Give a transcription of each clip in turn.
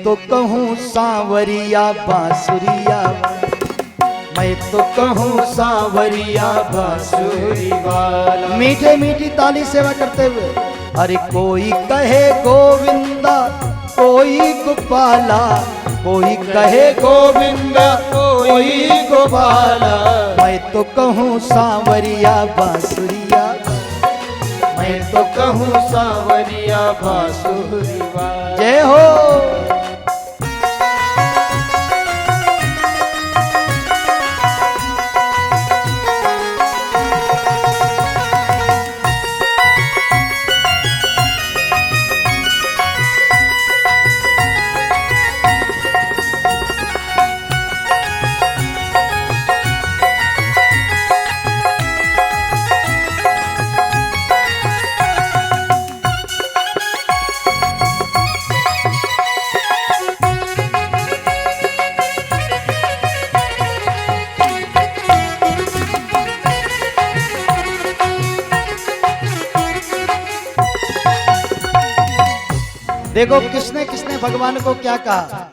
तो कहूँ सांवरिया बांसुरिया, मैं तो कहूँ सांवरिया बांसुरी वाला। मीठे मीठी ताली सेवा करते हुए, अरे कोई कहे गोविंदा कोई गोपाला, कोई कहे गोविंदा कोई गोपाला, मैं तो कहूँ सांवरिया बांसुरिया, मैं तो कहूँ सांवरिया बांसुरी वाला। जय हो। देखो किसने किसने भगवान को क्या कहा।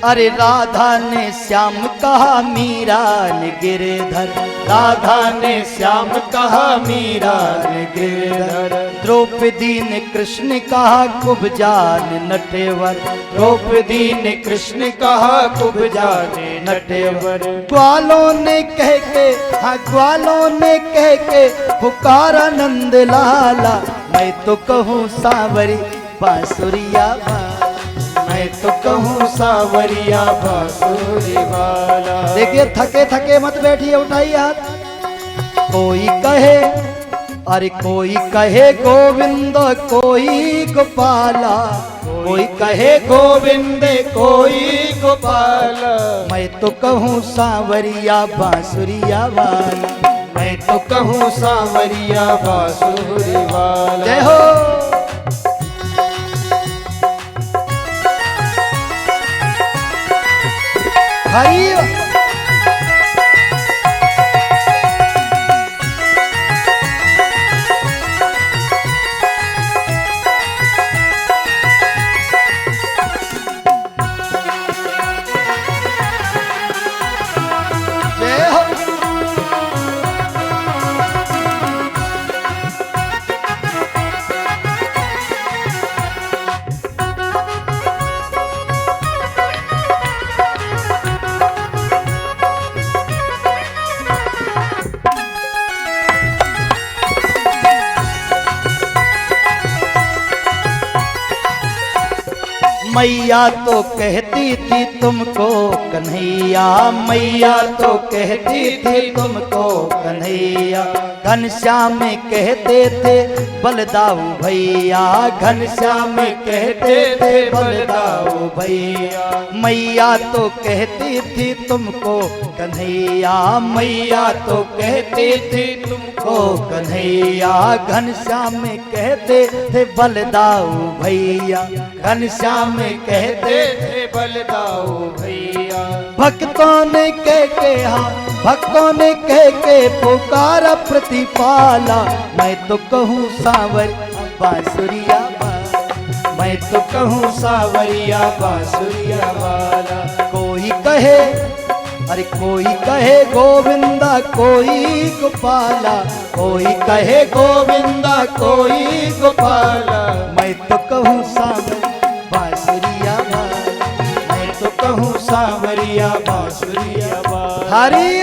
अरे राधा ने श्याम कहा, मीरा ने गिरधर, राधा ने श्याम कहा, मीरा ने गिरधर, द्रौपदी ने कृष्ण कहा, कुब्जान नटेवर, द्रौपदी ने कृष्ण कहा, कुब्जान नटेवर। ग्वालों ने कह के, हाँ ग्वालों ने कह के पुकारा नंद लाला, मैं तो कहूँ सांवरी बांसुरिया वाला, मैं तो कहूँ सांवरिया बांसुरी वाला। देखिए थके थके मत बैठिए, उठाइए हाथ। कोई कहे, अरे कोई कहे गोविंद कोई गोपाला, कोई कहे गोविंद कोई गोपाला, मैं तो कहूँ सांवरिया बांसुरिया वाला, मैं तो कहूँ सांवरिया बांसुरी वाला। जय हो। हरि जय हो। मैया तो कहती थी तुमको कन्हैया, मैया तो कहती थी तुमको कन्हैया, घनश्याम कहते थे बलदाऊ भैया, घनश्याम कहते थे बलदाऊ भैया। मैया तो कहती थी तुमको कन्हैया, मैया तो कहती थी तुमको कन्हैया, घनश्याम कहते थे बलदाऊ भैया, घनश्याम कहते थे बलदाऊ भैया। भक्तों ने कह के, हाँ भक्तों ने कह के पुकारा प्रतिपाला, मैं तो कहूँ सांवर बांसुरिया वाला, मैं तो कहूँ सांवरिया बांसुरिया वाला। कोई कहे, अरे कोई कहे गोविंदा कोई गोपाला, कोई कहे गोविंदा कोई गोपाला, मैं तो कहूँ सांवर बांसुरिया वाला, मैं तो कहूँ सांवरिया बांसुरिया वाला। हरि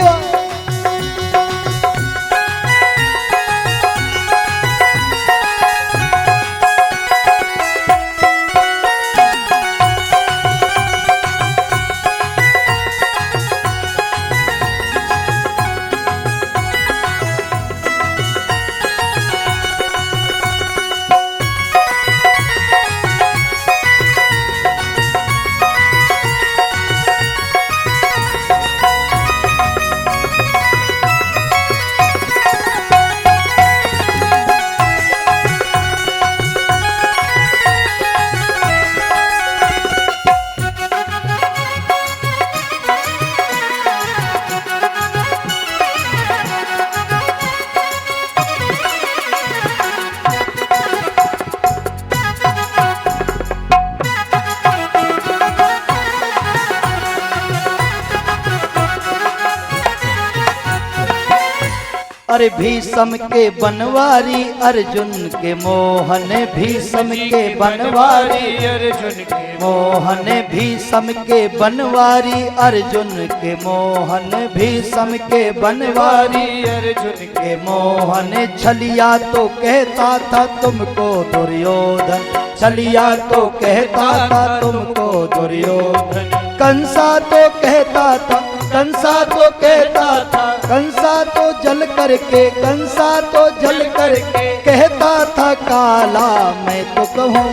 अरे भीष्म के बनवारी अर्जुन के मोहन, भीष्म के बनवारी अर्जुन के मोहन, भीष्म के बनवारी अर्जुन के मोहन, भीष्म के बनवारी अर्जुन के मोहन। छलिया तो कहता था तुमको दुर्योधन, छलिया तो कहता था तुमको दुर्योधन। कंसा तो कहता था, कंसा तो कहता था, कंसा तो जल करके, कंसा तो जल करके कहता था काला। मैं तो कहूँ,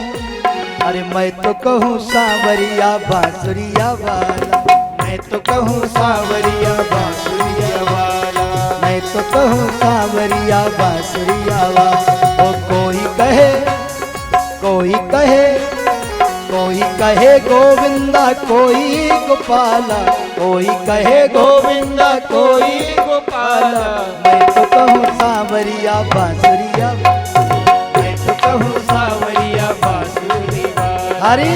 अरे मैं तो कहूँ सांवरिया बांसुरिया वाला, मैं तो कहूँ सांवरिया बांसुरिया वाला, मैं तो कहूँ सांवरिया बांसुरिया वाला। ओ कोई कहे, कोई कहे, कोई कहे गोविंदा कोई गोपाला, कोई कहे गोविंदा कोई गोपाला। मैं तो कहूँ सांवरिया बांसुरिया, मैं तो कहूँ सांवरिया बांसुरिया। हरी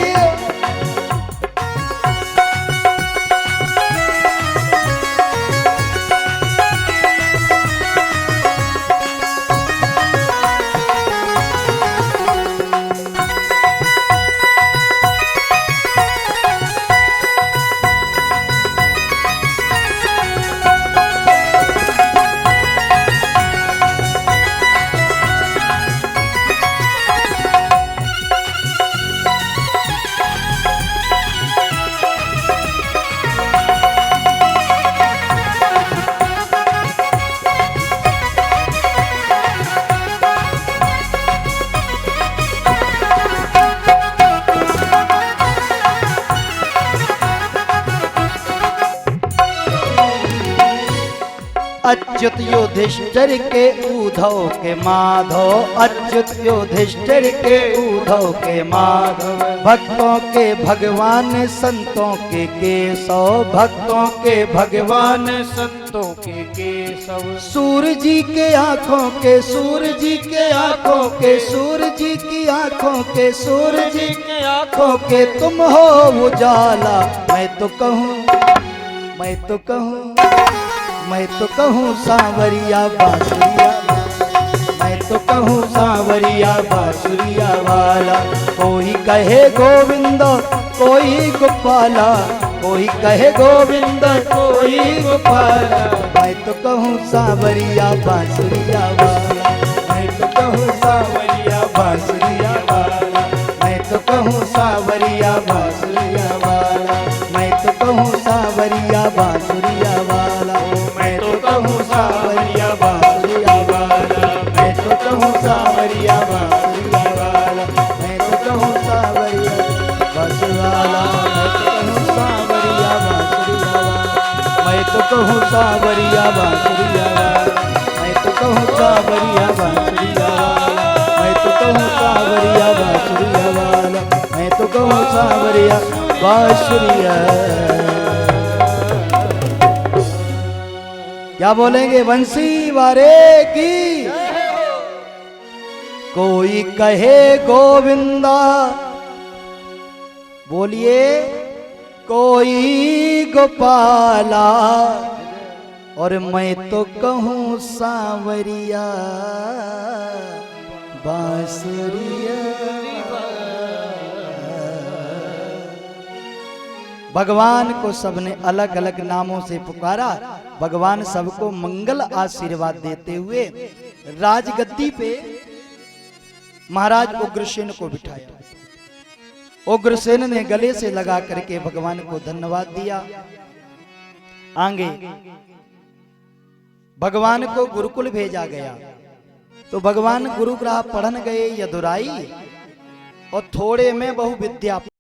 अच्युत युधिष्ठिर के उद्धव के माधव, अच्युत युधिष्ठिर के उद्धव के माधव। भक्तों के भगवान संतों के केशव, भक्तों के भगवान संतों के केशव। सूर्य जी के आँखों के, सूर्य जी के आँखों के, सूर्य जी की आँखों के, सूर्य जी के आँखों के तुम हो उजाला। मैं तो कहूँ, मैं तो कहूँ, मैं तो कहूँ सांवरिया बांसुरिया, मैं तो कहूँ सांवरिया बांसुरिया वाला। कोई कहे गोविंद कोई गोपाला, कोई कहे गोविंद कोई गोपाला। मैं तो कहूँ सांवरिया बांसुरिया वाला, मैं तो कहूँ सांवरिया बांसुरिया वाला, मैं तो कहूँ सांवरिया बांसुरिया वाला, मैं तो कहूँ सांवरिया बांसुरिया वाला, मैं तो कहूँ सांवरिया बांसुरिया वाला, मैं तो कहूँ सांवरिया बांसुरिया वाला, मैं तो कहूँ सांवरिया बांसुरिया वाला, मैं तो कहूँ सांवरिया बांसुरिया वाला, मैं तो कहूँ सांवरिया बांसुरिया वाला, मैं तो कहूँ सांवरिया बांसुरिया वाला, मैं तो कहूँ सांवरिया बांसुरिया। क्या बोलेंगे? बंसी वारे की। कोई कहे गोविंदा, बोलिए कोई गोपाला, और मैं तो कहूँ सांवरिया बांसुरिया। भगवान को सबने अलग अलग नामों से पुकारा। भगवान सबको मंगल आशीर्वाद देते हुए राजगद्दी पे महाराज उग्रसेन को बिठाया। उग्रसेन ने गले से लगा करके भगवान को धन्यवाद दिया। आगे भगवान को गुरुकुल भेजा गया तो भगवान गुरुग्रह पढ़न गए यदुराई, और थोड़े में बहु विद्या